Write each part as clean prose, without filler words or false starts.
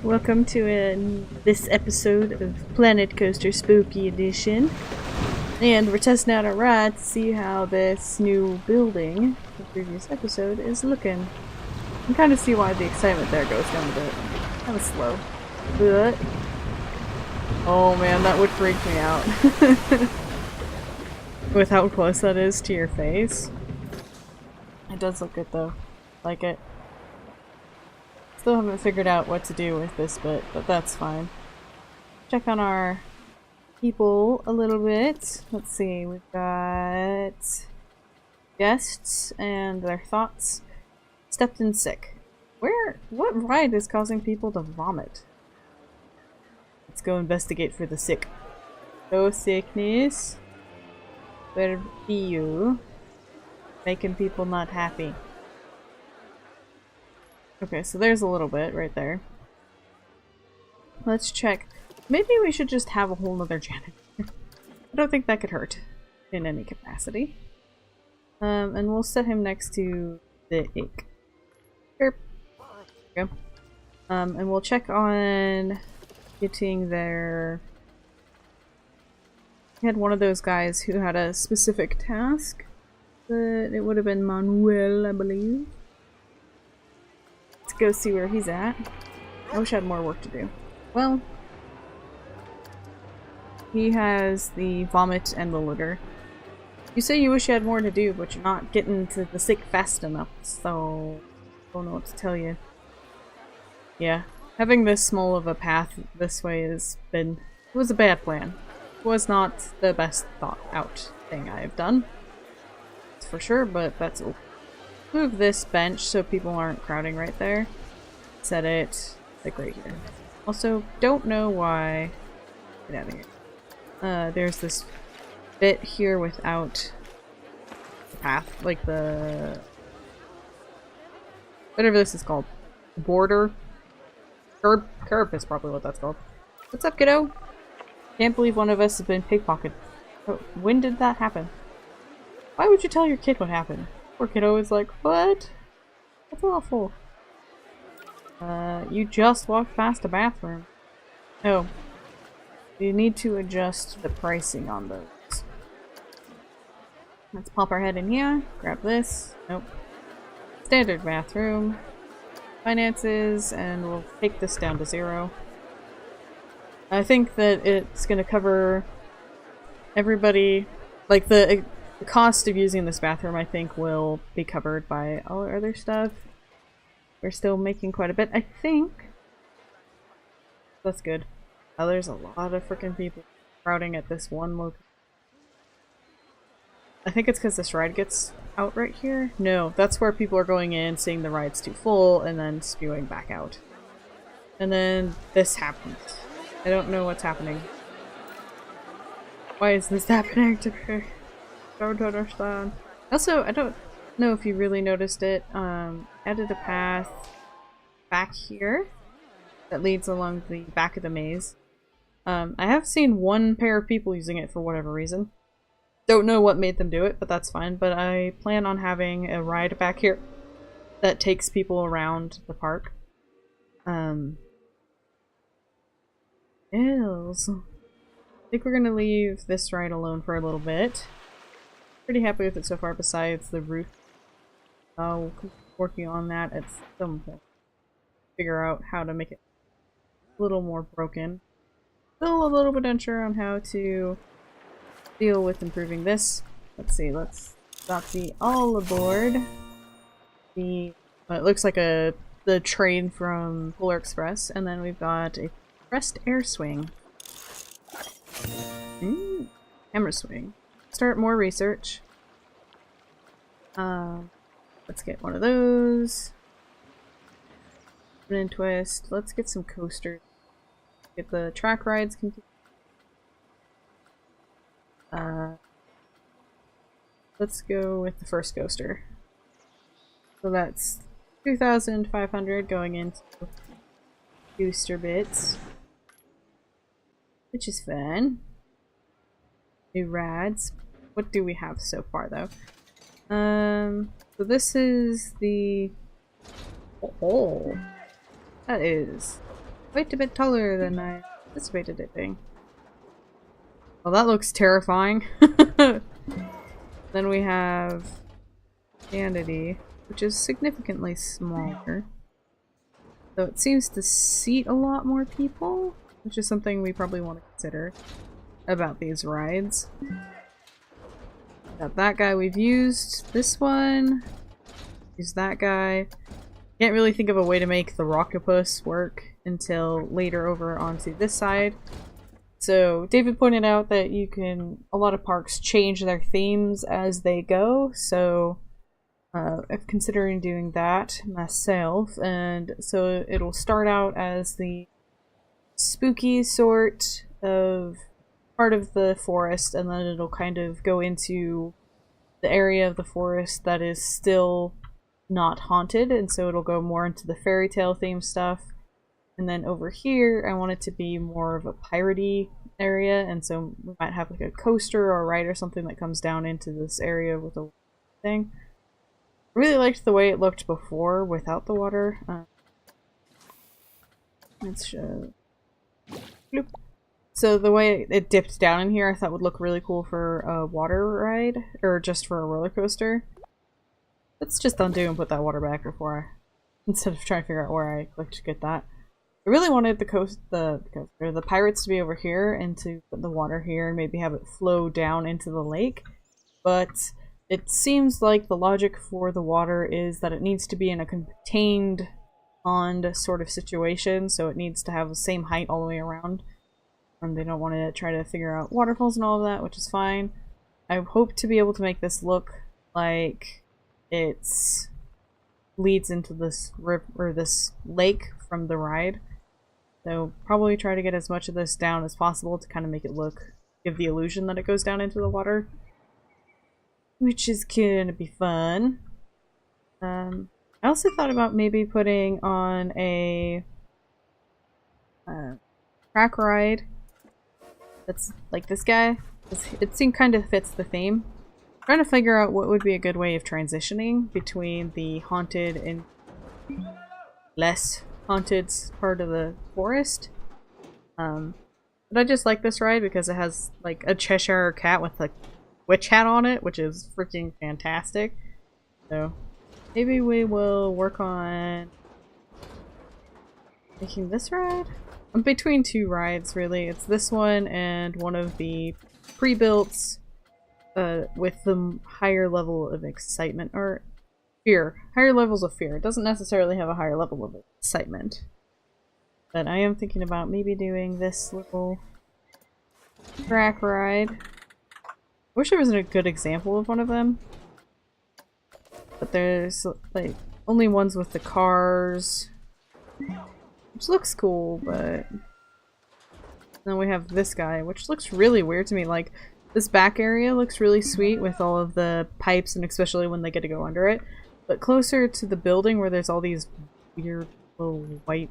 Welcome to this episode of Planet Coaster Spooky Edition. And we're testing out our ride to see how this new building, the previous episode, is looking. You can kind of see why the excitement there goes down a bit. Kind of slow. But... oh man, that would freak me out. With how close that is to your face. It does look good though. Like it. Still haven't figured out what to do with this bit, but that's fine. Check on our people a little bit. Let's see, we've got guests and their thoughts. Stepped in sick. What ride is causing people to vomit? Let's go investigate for the sick. No sickness. Where be you? Making people not happy. Okay, so there's a little bit right there. Let's check. Maybe we should just have a whole nother janitor. I don't think that could hurt in any capacity. And we'll set him next to the ick. Here we go. And we'll check on getting their... We had one of those guys who had a specific task, but it would have been Manuel, I believe. Let's go see where he's at. I wish I had more work to do. Well, he has the vomit and the litter. You say you wish you had more to do, but you're not getting to the sick fast enough, so I don't know what to tell you. Yeah, having this small of a path this way has been... it was a bad plan. It was not the best thought out thing I have done. That's for sure, but that's okay. Move this bench so people aren't crowding right there. Set it like right here. Also, don't know why. Get out of here. There's this bit here without the path, like the whatever this is called, border. Curb is probably what that's called. What's up, kiddo? Can't believe one of us has been pickpocketed. Oh, when did that happen? Why would you tell your kid what happened? Poor kiddo is like, what? That's awful. You just walked past a bathroom. Oh. You need to adjust the pricing on those. Let's pop our head in here. Grab this. Nope. Standard bathroom. Finances, and we'll take this down to 0. I think that it's gonna cover everybody, like the cost of using this bathroom, I think, will be covered by all our other stuff. We're still making quite a bit, I think. That's good. Oh, there's a lot of freaking people crowding at this one location. I think it's because this ride gets out right here. No, that's where people are going in, seeing the ride's too full, and then spewing back out. And then this happens. I don't know what's happening. Why is this happening to me? Don't understand. Also, I don't know if you really noticed it. Added a path back here that leads along the back of the maze. I have seen one pair of people using it for whatever reason. Don't know what made them do it, but that's fine. But I plan on having a ride back here that takes people around the park. Else. I think we're gonna leave this ride alone for a little bit. Pretty happy with it so far, besides the roof. I'll keep working on that at some point. Figure out how to make it a little more broken. Still a little bit unsure on how to deal with improving this. Let's see, let's got the all aboard. The it looks like the train from Polar Express, and then we've got a pressed air swing. Camera swing. Start more research. Let's get one of those. Spin and twist. Let's get some coasters. Get the track rides continue. Let's go with the first coaster. So that's 2,500 going into booster bits, which is fun. New rides. What do we have so far, though? So this is the... oh, that is quite a bit taller than I anticipated it being. Well, that looks terrifying. Then we have Vanity, which is significantly smaller. So it seems to seat a lot more people, which is something we probably want to consider about these rides. Got that guy we've used. This one. Use that guy. Can't really think of a way to make the Rockopus work until later over onto this side. So David pointed out that you can, a lot of parks change their themes as they go, so I'm considering doing that myself, and so it'll start out as the spooky sort of part of the forest, and then it'll kind of go into the area of the forest that is still not haunted, and so it'll go more into the fairy tale theme stuff. And then over here, I want it to be more of a piratey area, and so we might have like a coaster or a ride or something that comes down into this area with a thing. I really liked the way it looked before without the water. Let's show. Bloop. So the way it dipped down in here I thought would look really cool for a water ride, or just for a roller coaster. Let's just undo and put that water back before I, instead of trying to figure out where I clicked to get that. I really wanted the pirates to be over here and to put the water here and maybe have it flow down into the lake, but it seems like the logic for the water is that it needs to be in a contained pond sort of situation, so it needs to have the same height all the way around. And they don't want to try to figure out waterfalls and all of that, which is fine. I hope to be able to make this look like it's leads into this river or this lake from the ride. So probably try to get as much of this down as possible to kind of make it look, give the illusion that it goes down into the water, which is gonna be fun. I also thought about maybe putting on a track ride that's like this guy. It seems kind of fits the theme. I'm trying to figure out what would be a good way of transitioning between the haunted and less haunted part of the forest. But I just like this ride because it has like a Cheshire cat with a witch hat on it, which is freaking fantastic. So maybe we will work on making this ride. I'm between two rides really. It's this one and one of the pre-built with the higher level of excitement or fear. Higher levels of fear. It doesn't necessarily have a higher level of excitement. But I am thinking about maybe doing this little track ride. I wish there was a good example of one of them. But there's like only ones with the cars, which looks cool, but then we have this guy, which looks really weird to me. Like, this back area looks really sweet with all of the pipes, and especially when they get to go under it. But closer to the building where there's all these weird little white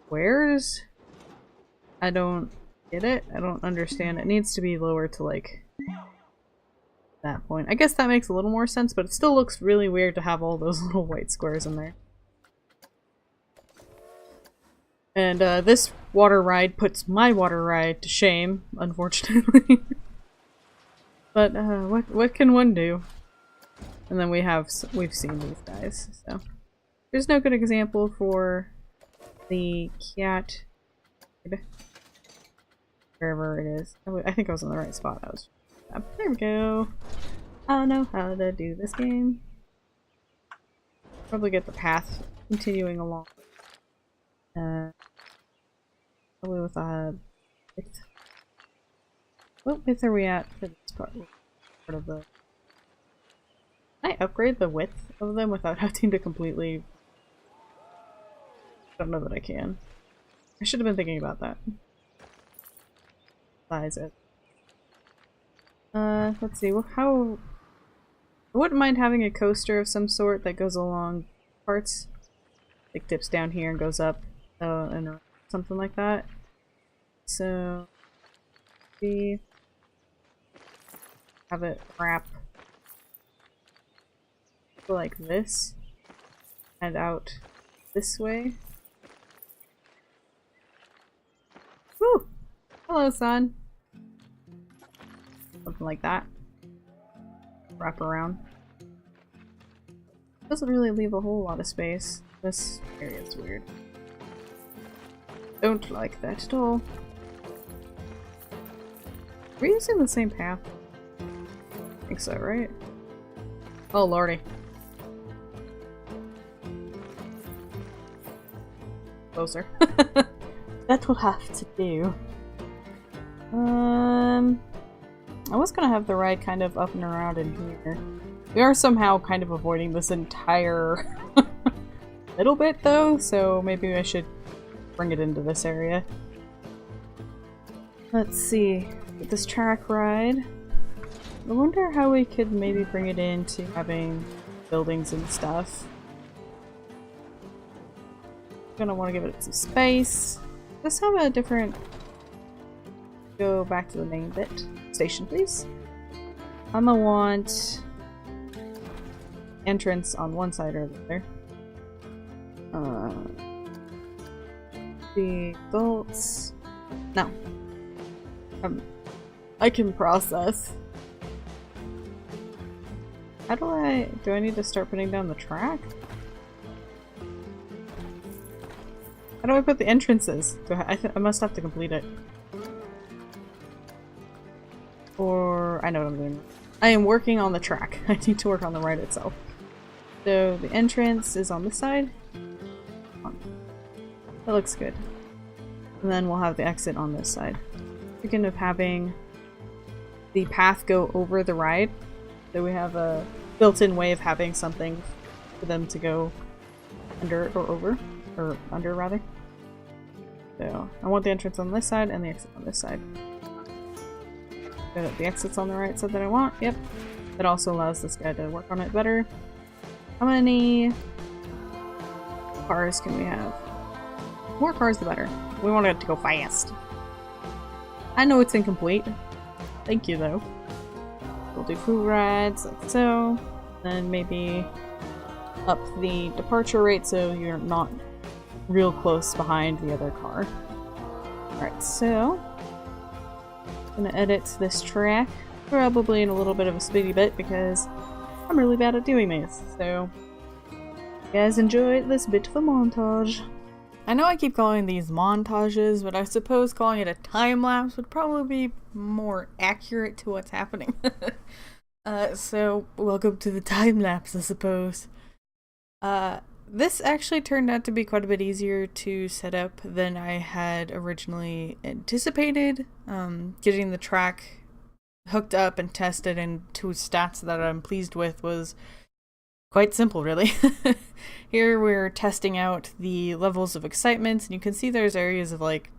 squares, I don't get it. I don't understand. It needs to be lower to like that point. I guess that makes a little more sense, but it still looks really weird to have all those little white squares in there. And this water ride puts my water ride to shame, unfortunately. But what can one do? And then we've seen these guys, so there's no good example for the cat. Wherever it is. I think I was in the right spot. There we go. I know how to do this game. Probably get the path continuing along. Probably with a width. What width are we at for this part of the... Can I upgrade the width of them without having to completely... I don't know that I can. I should have been thinking about that. Size it. Let's see. Well, how... I wouldn't mind having a coaster of some sort that goes along parts. Like dips down here and goes up and something like that. So... see... have it wrap like this and out this way. Woo! Hello, son. Something like that. Wrap around. Doesn't really leave a whole lot of space. This area is weird. Don't like that at all. We're using the same path. I think so, right? Oh lordy. Closer. That will have to do. I was gonna have the ride kind of up and around in here. We are somehow kind of avoiding this entire little bit though, so maybe I should bring it into this area. Let's see. With this track ride, I wonder how we could maybe bring it into having buildings and stuff. Gonna want to give it some space. Let's have a different... Go back to the main bit. Station, please. I'm gonna want entrance on one side or the other. The adults... No. I can process. How do I need to start putting down the track? How do I put the entrances? I must have to complete it. Or, I know what I'm doing. I am working on the track. I need to work on the ride itself. So, the entrance is on this side. That looks good. And then we'll have the exit on this side. Thinking of having the path go over the ride. So we have a built-in way of having something for them to go under or over. Or under, rather. So, I want the entrance on this side and the exit on this side. The exit's on the right side that I want. Yep. That also allows this guy to work on it better. How many cars can we have? More cars the better. We want it to go fast. I know it's incomplete. Thank you though. We'll do food rides like so. Then maybe up the departure rate so you're not real close behind the other car. Alright, so I'm gonna edit this track, probably in a little bit of a speedy bit because I'm really bad at doing these. So, you guys enjoy this bit of a montage. I know I keep calling these montages, but I suppose calling it a time lapse would probably be more accurate to what's happening. So welcome to the time lapse, I suppose. This actually turned out to be quite a bit easier to set up than I had originally anticipated. Getting the track hooked up and tested into stats that I'm pleased with was quite simple, really. Here we're testing out the levels of excitement, and you can see there's areas of like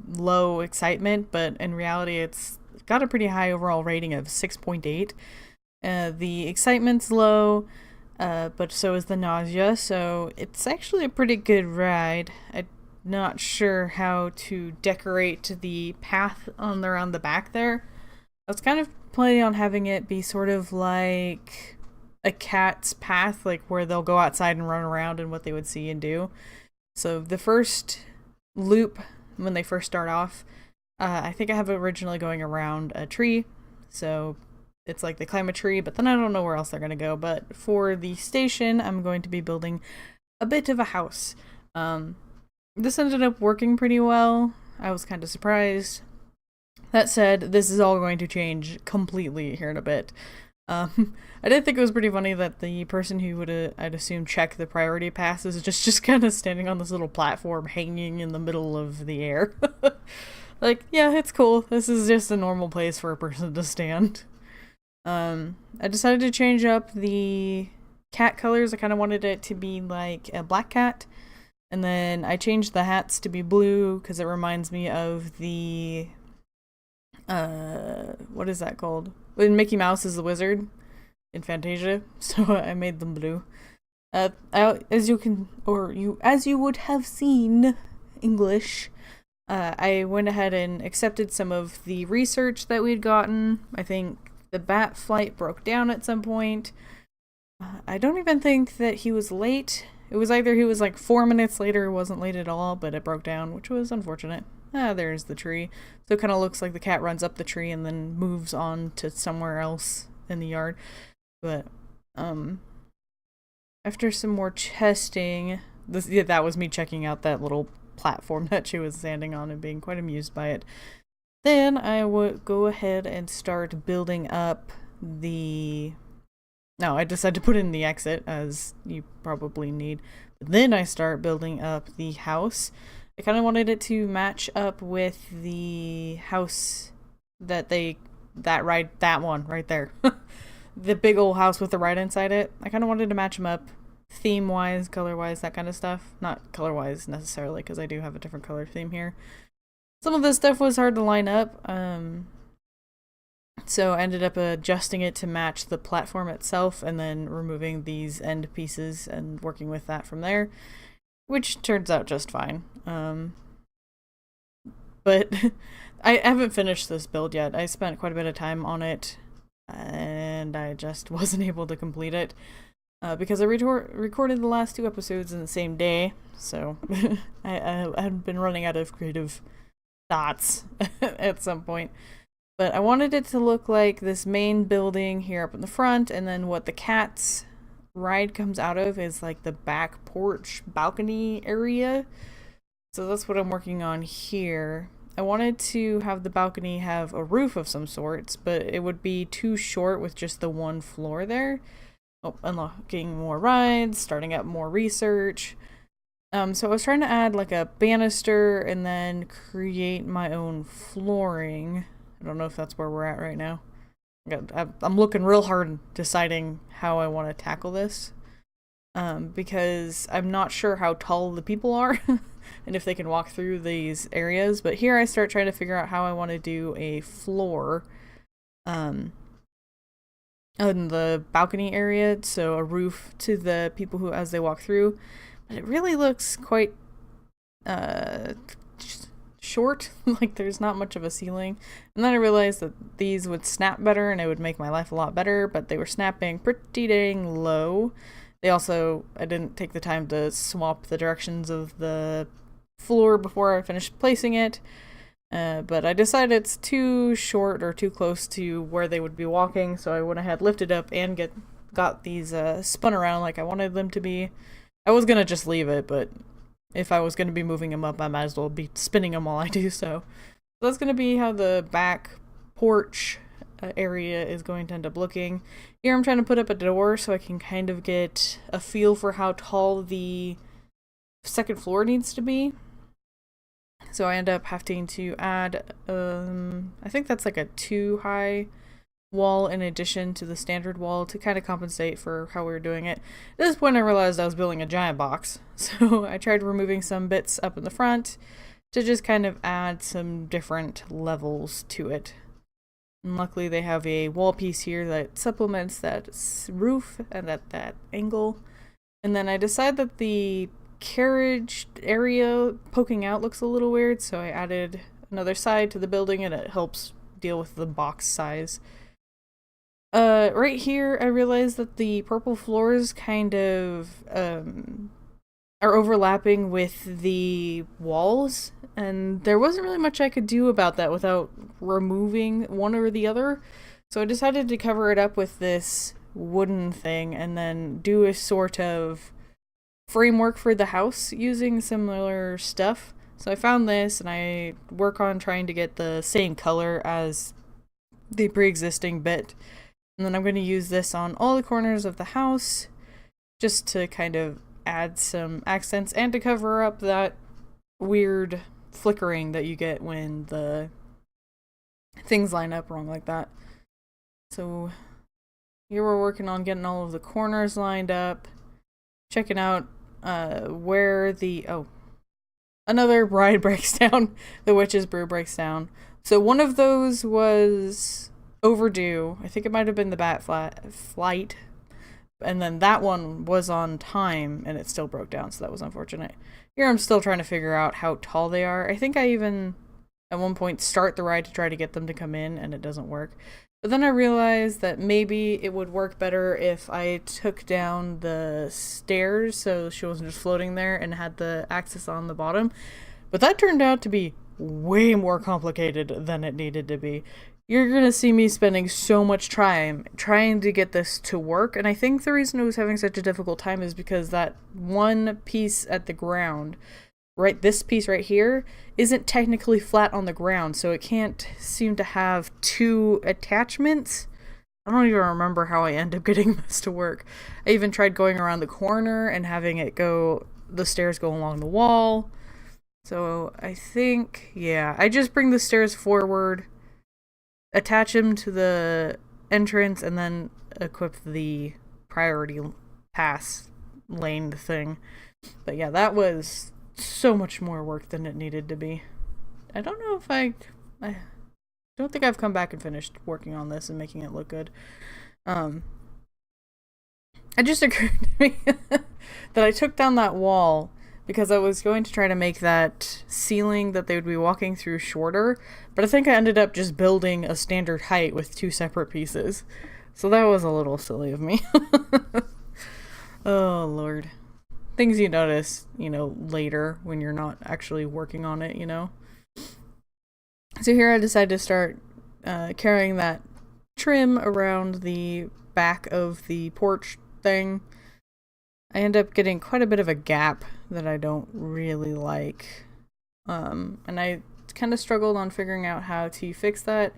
low excitement, but in reality it's got a pretty high overall rating of 6.8. The excitement's low, but so is the nausea, so it's actually a pretty good ride. I'm not sure how to decorate the path around the back there. I was kind of planning on having it be sort of like a cat's path, like where they'll go outside and run around and what they would see and do. So the first loop, when they first start off, I think I have it originally going around a tree, so it's like they climb a tree, but then I don't know where else they're going to go. But for the station, I'm going to be building a bit of a house. This ended up working pretty well. I was kind of surprised. That said, this is all going to change completely here in a bit. I did think it was pretty funny that the person who would, I'd assume, check the priority passes is just kind of standing on this little platform hanging in the middle of the air. Like, yeah, it's cool. This is just a normal place for a person to stand. I decided to change up the cat colors. I kind of wanted it to be like a black cat. And then I changed the hats to be blue because it reminds me of the... what is that called? When Mickey Mouse is the wizard in Fantasia, so I made them blue. As you would have seen, English, I went ahead and accepted some of the research that we'd gotten. I think the bat flight broke down at some point. I don't even think that he was late. It was either he was like 4 minutes later or wasn't late at all, but it broke down, which was unfortunate. there's the tree. So it kind of looks like the cat runs up the tree and then moves on to somewhere else in the yard. But, after some more testing, that was me checking out that little platform that she was standing on and being quite amused by it. Then I would go ahead and start building up the... No, I decided to put in the exit, as you probably need. But then I start building up the house. I kind of wanted it to match up with the house that that one right there. The big old house with the ride inside it. I kind of wanted to match them up theme-wise, color-wise, that kind of stuff. Not color-wise necessarily, because I do have a different color theme here. Some of this stuff was hard to line up, so I ended up adjusting it to match the platform itself and then removing these end pieces and working with that from there, which turns out just fine. But I haven't finished this build yet. I spent quite a bit of time on it and I just wasn't able to complete it because I recorded the last 2 episodes in the same day, so I had been running out of creative thoughts at some point. But I wanted it to look like this main building here up in the front, and then what the cat's ride comes out of is like the back porch balcony area. So that's what I'm working on here. I wanted to have the balcony have a roof of some sorts, but it would be too short with just the 1 floor there. Oh, unlocking more rides, starting up more research. So I was trying to add like a banister and then create my own flooring. I don't know if that's where we're at right now. I'm looking real hard deciding how I want to tackle this. Because I'm not sure how tall the people are and if they can walk through these areas. But here I start trying to figure out how I want to do a floor in the balcony area. So a roof to the people who, as they walk through. But it really looks quite short, like there's not much of a ceiling. And then I realized that these would snap better and it would make my life a lot better, but they were snapping pretty dang low. They also, I didn't take the time to swap the directions of the floor before I finished placing it. But I decided it's too short or too close to where they would be walking, so I went ahead, lifted up, and got these spun around like I wanted them to be. I was gonna just leave it, but if I was gonna be moving them up, I might as well be spinning them while I do so. That's gonna be how the back porch area is going to end up looking. Here I'm trying to put up a door so I can kind of get a feel for how tall the second floor needs to be. So I end up having to add, I think that's like a 2 high wall in addition to the standard wall to kind of compensate for how we were doing it. At this point I realized I was building a giant box, so I tried removing some bits up in the front to just kind of add some different levels to it. And luckily they have a wall piece here that supplements that roof and at that angle. And then I decided that the carriage area poking out looks a little weird, so I added another side to the building and it helps deal with the box size. Right here I realized that the purple floors kind of are overlapping with the walls, and there wasn't really much I could do about that without removing one or the other. So I decided to cover it up with this wooden thing and then do a sort of framework for the house using similar stuff. So I found this and I work on trying to get the same color as the pre-existing bit. And then I'm going to use this on all the corners of the house just to kind of add some accents and to cover up that weird flickering that you get when the things line up wrong like that. So here we're working on getting all of the corners lined up, checking out where the another bride breaks down, the witch's brew breaks down. So one of those was overdue. I think it might have been the bat flight, and then that one was on time and it still broke down, so that was unfortunate. Here I'm still trying to figure out how tall they are. I think I even at one point start the ride to try to get them to come in and it doesn't work. But then I realized that maybe it would work better if I took down the stairs so she wasn't just floating there and had the axis on the bottom. But that turned out to be way more complicated than it needed to be. You're gonna see me spending so much time trying to get this to work, and I think the reason it was having such a difficult time is because that one piece at the ground, right, this piece right here, isn't technically flat on the ground, so it can't seem to have two attachments. I don't even remember how I end up getting this to work. I even tried going around the corner and having it go, the stairs go along the wall. So I think, yeah, I just bring the stairs forward, attach them to the entrance, and then equip the priority pass lane thing. But yeah, that was so much more work than it needed to be. I don't know if I don't think I've come back and finished working on this and making it look good. It just occurred to me that I took down that wall because I was going to try to make that ceiling that they would be walking through shorter, but I think I ended up just building a standard height with two separate pieces. So that was a little silly of me. Oh, Lord. Things you notice, later when you're not actually working on it, So here I decided to start carrying that trim around the back of the porch thing. I end up getting quite a bit of a gap that I don't really like. And I kind of struggled on figuring out how to fix that,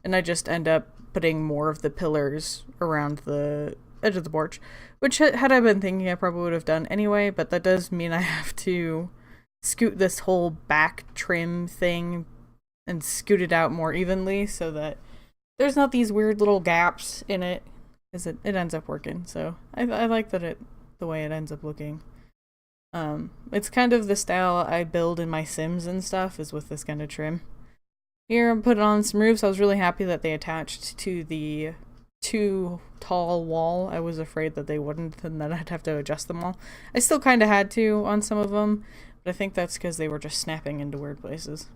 and I just end up putting more of the pillars around the edge of the porch, which had I been thinking I probably would have done anyway, but that does mean I have to scoot this whole back trim thing and scoot it out more evenly so that there's not these weird little gaps in it, because it ends up working. So I like that the way it ends up looking. It's kind of the style I build in my Sims and stuff, is with this kind of trim. Here I'm putting on some roofs. I was really happy that they attached to the too tall wall. I was afraid that they wouldn't and that I'd have to adjust them all. I still kind of had to on some of them, but I think that's because they were just snapping into weird places.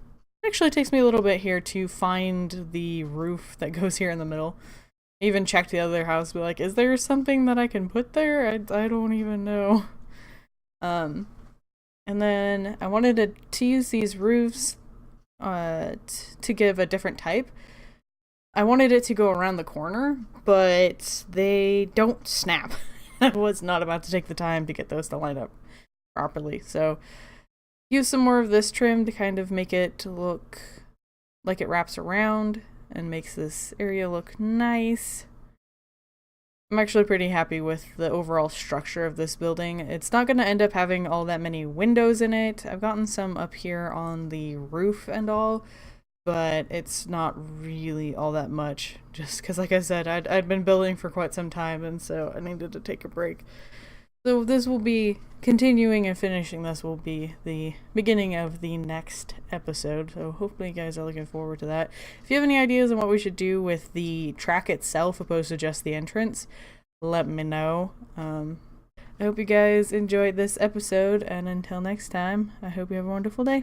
It actually takes me a little bit here to find the roof that goes here in the middle. I even checked the other house, be like, is there something that I can put there? I don't even know. And then I wanted to use these roofs to give a different type. I wanted it to go around the corner, but they don't snap. I was not about to take the time to get those to line up properly, so use some more of this trim to kind of make it look like it wraps around and makes this area look nice. I'm actually pretty happy with the overall structure of this building. It's not going to end up having all that many windows in it. I've gotten some up here on the roof and all, but it's not really all that much, just because, like I said, I'd been building for quite some time, and so I needed to take a break. So this will be continuing, and finishing this will be the beginning of the next episode, so hopefully you guys are looking forward to that. If you have any ideas on what we should do with the track itself opposed to just the entrance, let me know. I hope you guys enjoyed this episode, and until next time, I hope you have a wonderful day.